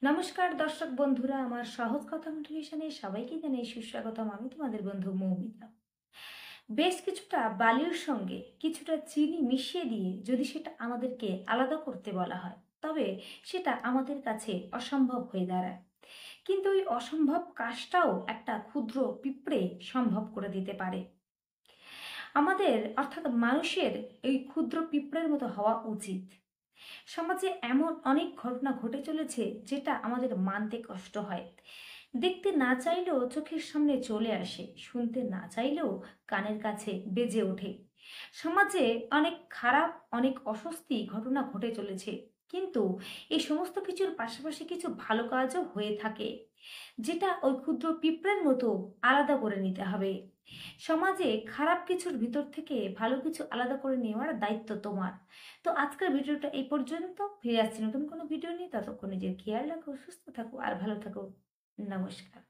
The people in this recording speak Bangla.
নমস্কার দর্শক বন্ধুরা, আমার সহজ কথা মোটিভেশনে সবাইকে জানাই সুস্বাগতম। আমি তোমাদের বন্ধু মৌমিতা। বেশ কিছুটা বালির সঙ্গে কিছুটা চিনি মিশিয়ে দিয়ে যদি সেটা আমাদেরকে আলাদা করতে বলা হয়, তবে সেটা আমাদের কাছে অসম্ভব হয়ে দাঁড়ায়। কিন্তু এই অসম্ভব কাজটাও একটা ক্ষুদ্র পিঁপড়ে সম্ভব করে দিতে পারে। আমাদের অর্থাৎ মানুষের এই ক্ষুদ্র পিঁপড়ের মতো হওয়া উচিত। সমাজে এমন অনেক ঘটনা ঘটে চলেছে যেটা আমাদের মানতে কষ্ট হয়। দেখতে না চাইলেও চোখের সামনে চলে আসে, শুনতে না চাইলেও কানের কাছে বেজে ওঠে। সমাজে অনেক খারাপ, অনেক অস্বস্তি ঘটনা ঘটে চলেছে, কিন্তু এই সমস্ত কিছুর পাশাপাশি কিছু ভালো কাজও হয়ে থাকে, যেটা ওই ক্ষুদ্র পিঁপড়ের মতো আলাদা করে নিতে হবে। সমাজে খারাপ কিছুর ভিতর থেকে ভালো কিছু আলাদা করে নেওয়ার দায়িত্ব তোমার। তো আজকের ভিডিওটা এই পর্যন্ত। ফিরে আসছি নতুন কোনো ভিডিও নিয়ে। ততক্ষণ নিজের খেয়াল রাখো, সুস্থ থাকো আর ভালো থাকো। নমস্কার।